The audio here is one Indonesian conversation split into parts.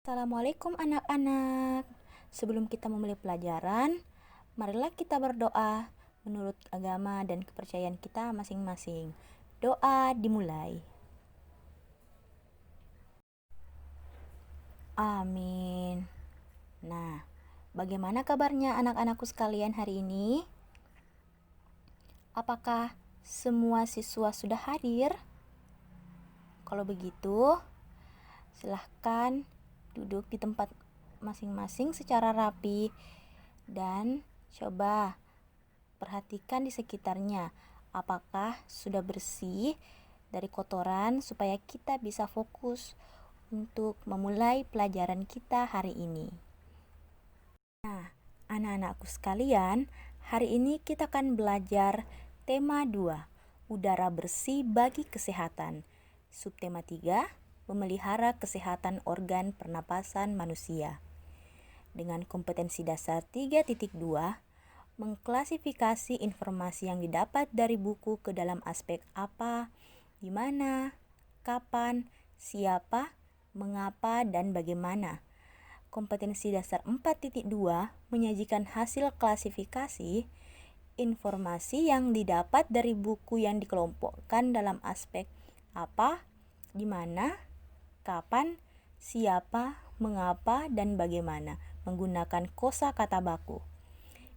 Assalamualaikum anak-anak. Sebelum kita memulai pelajaran, marilah kita berdoa menurut agama dan kepercayaan kita masing-masing. Doa dimulai. Amin. Nah, bagaimana kabarnya anak-anakku sekalian hari ini? Apakah semua siswa sudah hadir? Kalau begitu, silahkan duduk di tempat masing-masing secara rapi dan coba perhatikan di sekitarnya. Apakah sudah bersih dari kotoran supaya kita bisa fokus untuk memulai pelajaran kita hari ini. Nah, anak-anakku sekalian, hari ini kita akan belajar tema 2, udara bersih bagi kesehatan. Subtema 3, memelihara kesehatan organ pernapasan manusia. Dengan kompetensi dasar 3.2, mengklasifikasi informasi yang didapat dari buku ke dalam aspek apa, di mana, kapan, siapa, mengapa, dan bagaimana. Kompetensi dasar 4.2 menyajikan hasil klasifikasi informasi yang didapat dari buku yang dikelompokkan dalam aspek apa, di mana, kapan, siapa, mengapa, dan bagaimana menggunakan kosakata baku.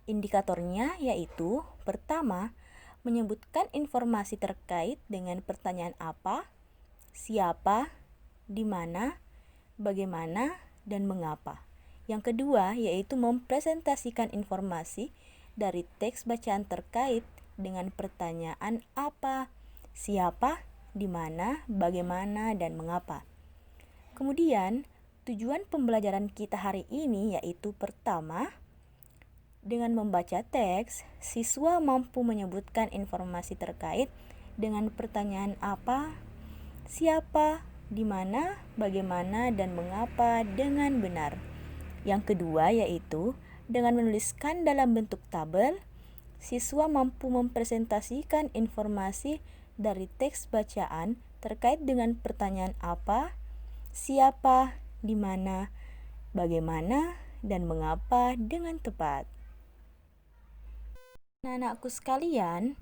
Indikatornya yaitu pertama, menyebutkan informasi terkait dengan pertanyaan apa, siapa, di mana, bagaimana, dan mengapa. Yang kedua yaitu mempresentasikan informasi dari teks bacaan terkait dengan pertanyaan apa, siapa, di mana, bagaimana, dan mengapa. Kemudian, tujuan pembelajaran kita hari ini yaitu pertama, dengan membaca teks, siswa mampu menyebutkan informasi terkait dengan pertanyaan apa, siapa, di mana, bagaimana, dan mengapa dengan benar. Yang kedua yaitu dengan menuliskan dalam bentuk tabel, siswa mampu mempresentasikan informasi dari teks bacaan terkait dengan pertanyaan apa, siapa, di mana, bagaimana, dan mengapa dengan tepat. Anak-anakku sekalian,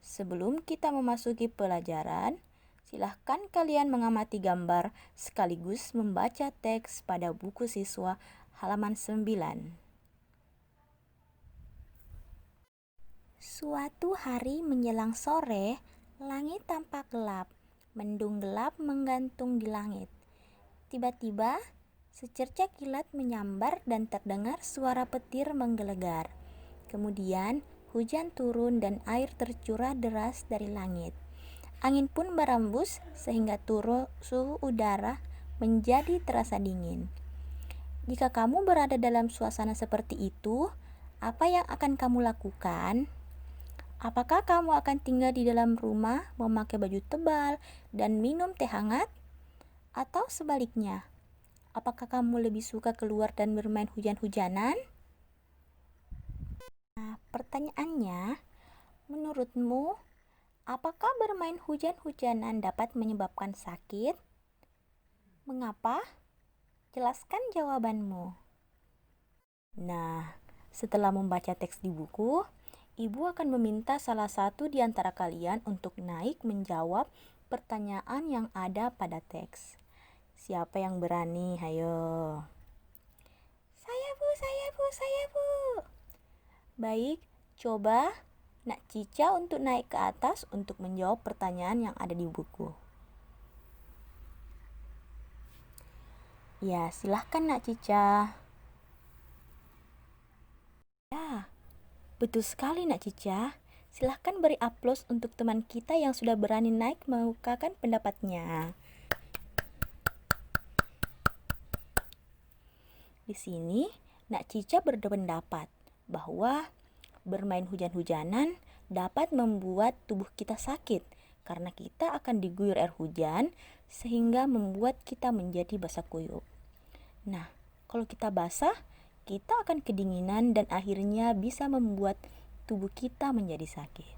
sebelum kita memasuki pelajaran, silahkan kalian mengamati gambar sekaligus membaca teks pada buku siswa halaman 9. Suatu hari menjelang sore, langit tampak gelap, mendung gelap menggantung di langit. Tiba-tiba, secercah kilat menyambar dan terdengar suara petir menggelegar. Kemudian, hujan turun dan air tercurah deras dari langit. Angin pun berembus sehingga suhu udara menjadi terasa dingin. Jika kamu berada dalam suasana seperti itu, apa yang akan kamu lakukan? Apakah kamu akan tinggal di dalam rumah, memakai baju tebal, dan minum teh hangat? Atau sebaliknya, apakah kamu lebih suka keluar dan bermain hujan-hujanan? Nah, pertanyaannya, menurutmu, apakah bermain hujan-hujanan dapat menyebabkan sakit? Mengapa? Jelaskan jawabanmu. Nah, setelah membaca teks di buku, Ibu akan meminta salah satu di antara kalian untuk naik menjawab pertanyaan yang ada pada teks. Siapa yang berani? Hayo. Saya bu, saya bu, saya bu. Baik, coba Nak Cica untuk naik ke atas untuk menjawab pertanyaan yang ada di buku. Ya, silahkan Nak Cica. Ya, betul sekali Nak Cica. Silahkan beri aplaus untuk teman kita yang sudah berani naik mengungkapkan pendapatnya. Di sini, Nak Cica berpendapat bahwa bermain hujan-hujanan dapat membuat tubuh kita sakit karena kita akan diguyur air hujan sehingga membuat kita menjadi basah kuyup. Nah, kalau kita basah, kita akan kedinginan dan akhirnya bisa membuat tubuh kita menjadi sakit.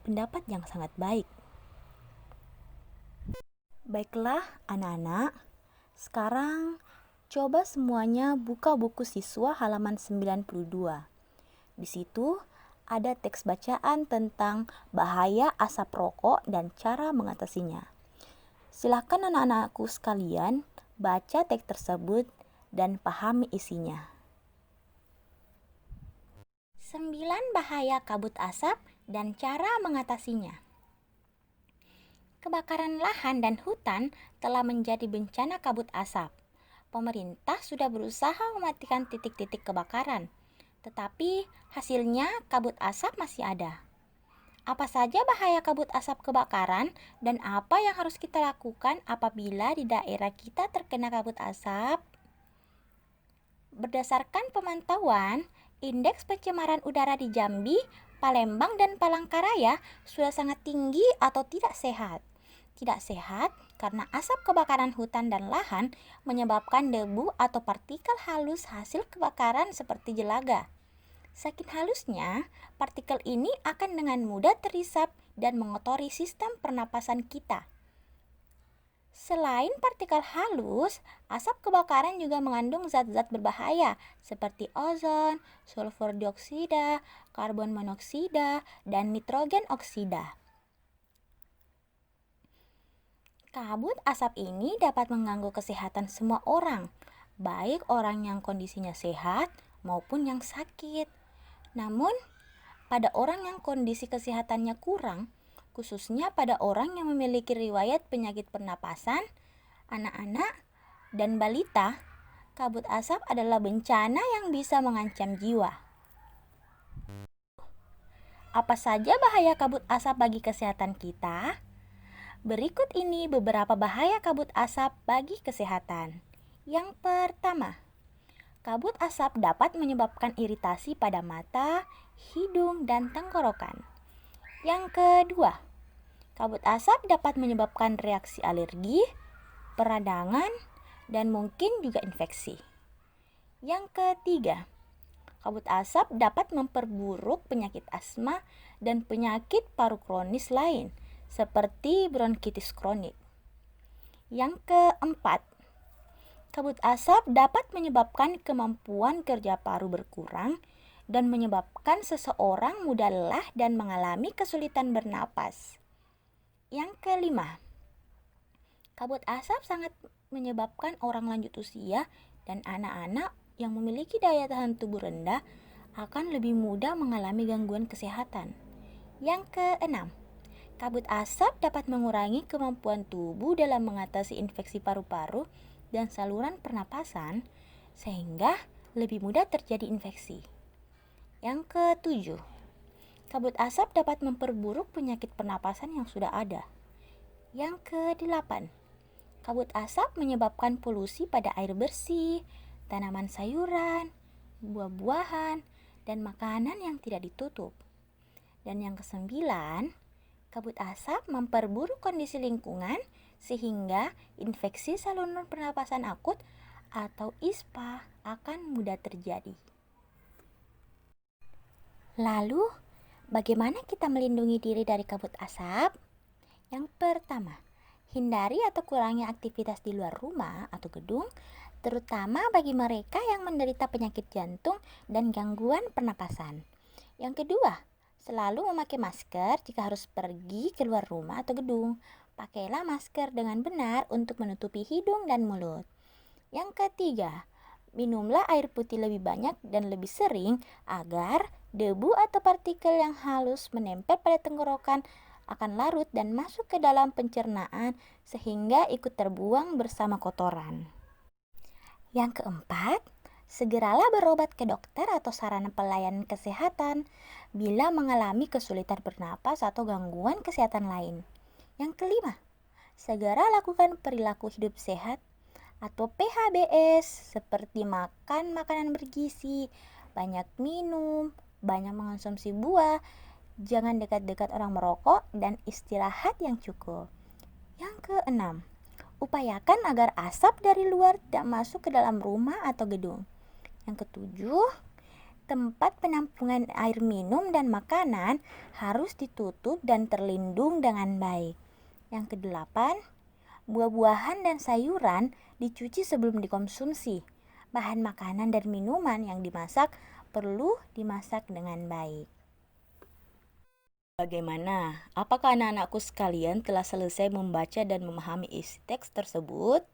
Pendapat yang sangat baik. Baiklah anak-anak, sekarang Coba semuanya buka buku siswa halaman 92. Di situ ada teks bacaan tentang bahaya asap rokok dan cara mengatasinya. Silakan anak-anakku sekalian baca teks tersebut dan pahami isinya. 9 bahaya kabut asap dan cara mengatasinya. Kebakaran lahan dan hutan telah menjadi bencana kabut asap. Pemerintah sudah berusaha mematikan titik-titik kebakaran, tetapi hasilnya kabut asap masih ada. Apa saja bahaya kabut asap kebakaran dan apa yang harus kita lakukan apabila di daerah kita terkena kabut asap? Berdasarkan pemantauan, indeks pencemaran udara di Jambi, Palembang, dan Palangkaraya sudah sangat tinggi atau tidak sehat. Tidak sehat karena asap kebakaran hutan dan lahan menyebabkan debu atau partikel halus hasil kebakaran seperti jelaga. Saking halusnya, partikel ini akan dengan mudah terisap dan mengotori sistem pernapasan kita. Selain partikel halus, asap kebakaran juga mengandung zat-zat berbahaya seperti ozon, sulfur dioksida, karbon monoksida, dan nitrogen oksida. Kabut asap ini dapat mengganggu kesehatan semua orang, baik orang yang kondisinya sehat maupun yang sakit. Namun, pada orang yang kondisi kesehatannya kurang, khususnya pada orang yang memiliki riwayat penyakit pernapasan, anak-anak, dan balita, kabut asap adalah bencana yang bisa mengancam jiwa. Apa saja bahaya kabut asap bagi kesehatan kita? Berikut ini beberapa bahaya kabut asap bagi kesehatan. Yang pertama, kabut asap dapat menyebabkan iritasi pada mata, hidung, dan tenggorokan. Yang kedua, kabut asap dapat menyebabkan reaksi alergi, peradangan, dan mungkin juga infeksi. Yang ketiga, kabut asap dapat memperburuk penyakit asma dan penyakit paru kronis lain, seperti bronkitis kronik. Yang keempat, kabut asap dapat menyebabkan kemampuan kerja paru berkurang dan menyebabkan seseorang mudah lelah dan mengalami kesulitan bernapas. Yang kelima, kabut asap sangat menyebabkan orang lanjut usia dan anak-anak yang memiliki daya tahan tubuh rendah akan lebih mudah mengalami gangguan kesehatan. Yang keenam, kabut asap dapat mengurangi kemampuan tubuh dalam mengatasi infeksi paru-paru dan saluran pernapasan, sehingga lebih mudah terjadi infeksi. Yang ketujuh, kabut asap dapat memperburuk penyakit pernapasan yang sudah ada. Yang kedelapan, kabut asap menyebabkan polusi pada air bersih, tanaman sayuran, buah-buahan, dan makanan yang tidak ditutup. Dan yang kesembilan, kabut asap memperburuk kondisi lingkungan sehingga infeksi saluran pernapasan akut atau ISPA akan mudah terjadi. Lalu, bagaimana kita melindungi diri dari kabut asap? Yang pertama, hindari atau kurangi aktivitas di luar rumah atau gedung, terutama bagi mereka yang menderita penyakit jantung dan gangguan pernapasan. Yang kedua, selalu memakai masker jika harus pergi keluar rumah atau gedung. Pakailah masker dengan benar untuk menutupi hidung dan mulut. Yang ketiga, minumlah air putih lebih banyak dan lebih sering agar debu atau partikel yang halus menempel pada tenggorokan akan larut dan masuk ke dalam pencernaan sehingga ikut terbuang bersama kotoran. Yang keempat, segeralah berobat ke dokter atau sarana pelayanan kesehatan bila mengalami kesulitan bernapas atau gangguan kesehatan lain. Yang kelima, segera lakukan perilaku hidup sehat atau PHBS seperti makan makanan bergizi, banyak minum, banyak mengonsumsi buah, jangan dekat-dekat orang merokok, dan istirahat yang cukup. Yang keenam, upayakan agar asap dari luar tidak masuk ke dalam rumah atau gedung. Yang ketujuh, tempat penampungan air minum dan makanan harus ditutup dan terlindung dengan baik. Yang kedelapan, Buah-buahan dan sayuran dicuci sebelum dikonsumsi. Bahan makanan dan minuman yang dimasak perlu dimasak dengan baik. Bagaimana? Apakah anak-anakku sekalian telah selesai membaca dan memahami isi teks tersebut?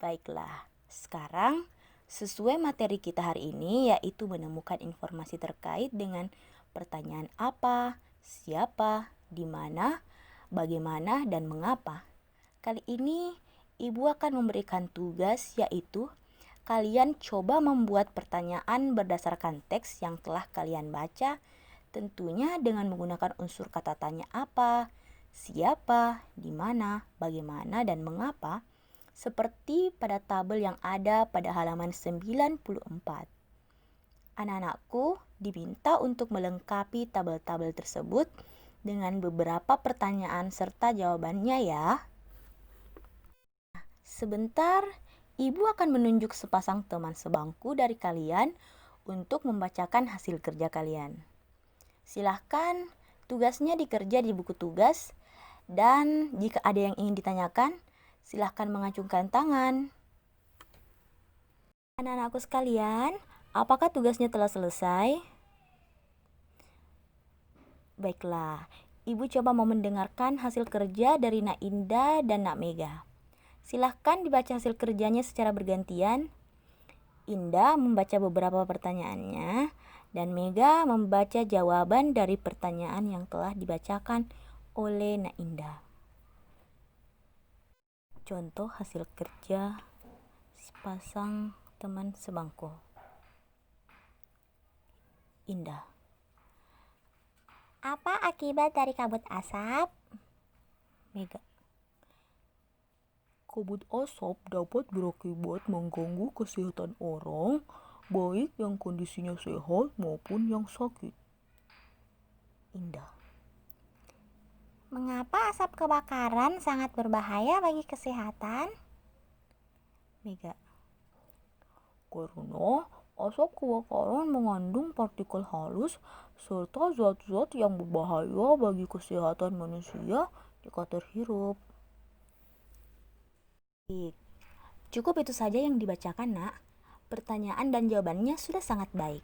Baiklah, sekarang sesuai materi kita hari ini yaitu menemukan informasi terkait dengan pertanyaan apa, siapa, di mana, bagaimana, dan mengapa. Kali ini Ibu akan memberikan tugas yaitu kalian coba membuat pertanyaan berdasarkan teks yang telah kalian baca, tentunya dengan menggunakan unsur kata tanya apa, siapa, di mana, bagaimana, dan mengapa, seperti pada tabel yang ada pada halaman 94. Anak-anakku diminta untuk melengkapi tabel-tabel tersebut dengan beberapa pertanyaan serta jawabannya ya. Sebentar, Ibu akan menunjuk sepasang teman sebangku dari kalian untuk membacakan hasil kerja kalian. Silahkan, tugasnya dikerja di buku tugas, dan jika ada yang ingin ditanyakan, silahkan mengacungkan tangan. Anak-anakku sekalian, apakah tugasnya telah selesai? Baiklah, Ibu coba mau mendengarkan hasil kerja dari Nak Indah dan Nak Mega. Silahkan dibaca hasil kerjanya secara bergantian. Indah membaca beberapa pertanyaannya dan Mega membaca jawaban dari pertanyaan yang telah dibacakan oleh Nak Indah. Contoh hasil kerja sepasang teman sebangku. Indah. Apa akibat dari kabut asap? Mega. Kabut asap dapat berakibat mengganggu kesehatan orang, baik yang kondisinya sehat maupun yang sakit. Indah. Mengapa asap kebakaran sangat berbahaya bagi kesehatan? Mega. Karena asap kebakaran mengandung partikel halus serta zat-zat yang berbahaya bagi kesehatan manusia jika terhirup. Cukup itu saja yang dibacakan, Nak. Pertanyaan dan jawabannya sudah sangat baik.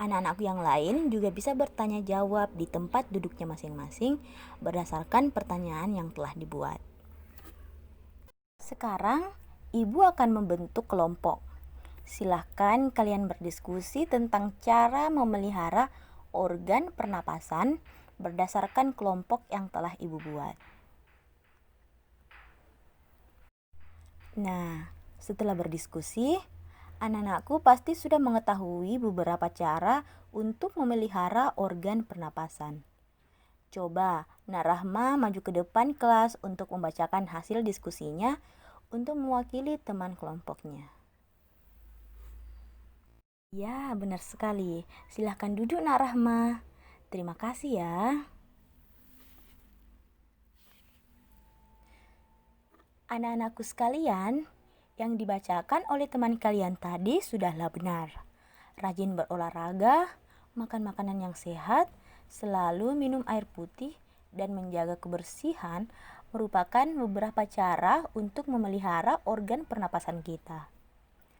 Anak-anakku yang lain juga bisa bertanya jawab di tempat duduknya masing-masing berdasarkan pertanyaan yang telah dibuat. Sekarang, Ibu akan membentuk kelompok. Silahkan kalian berdiskusi tentang cara memelihara organ pernapasan berdasarkan kelompok yang telah Ibu buat. Nah, setelah berdiskusi, anak-anakku pasti sudah mengetahui beberapa cara untuk memelihara organ pernapasan. Coba Nak Rahma maju ke depan kelas untuk membacakan hasil diskusinya untuk mewakili teman kelompoknya. Ya, benar sekali. Silahkan duduk, Nak Rahma. Terima kasih ya. Anak-anakku sekalian, yang dibacakan oleh teman kalian tadi sudahlah benar. Rajin berolahraga, makan makanan yang sehat, selalu minum air putih, dan menjaga kebersihan merupakan beberapa cara untuk memelihara organ pernapasan kita.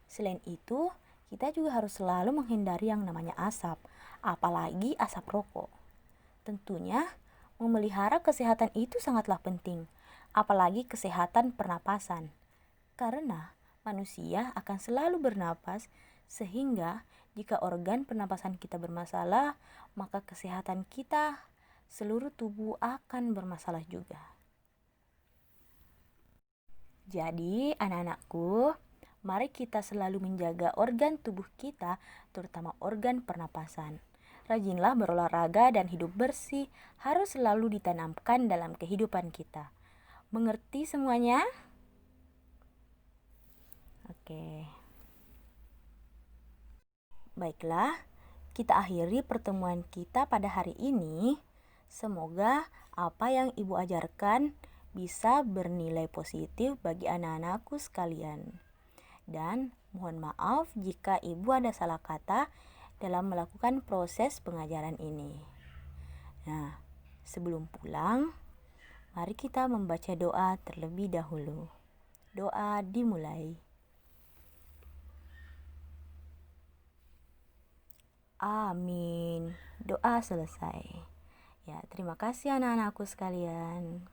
Selain itu, kita juga harus selalu menghindari yang namanya asap, apalagi asap rokok. Tentunya, memelihara kesehatan itu sangatlah penting, apalagi kesehatan pernapasan. Karena manusia akan selalu bernapas, sehingga jika organ pernapasan kita bermasalah, maka kesehatan kita, seluruh tubuh akan bermasalah juga. Jadi, anak-anakku, mari kita selalu menjaga organ tubuh kita, terutama organ pernapasan. Rajinlah berolahraga dan hidup bersih harus selalu ditanamkan dalam kehidupan kita. Mengerti semuanya? Oke. Baiklah, kita akhiri pertemuan kita pada hari ini. Semoga apa yang Ibu ajarkan bisa bernilai positif bagi anak-anakku sekalian. Dan mohon maaf jika Ibu ada salah kata dalam melakukan proses pengajaran ini. Nah, sebelum pulang, Mari kita membaca doa terlebih dahulu. Doa dimulai. Amin. Doa selesai. Ya, terima kasih anak-anakku sekalian.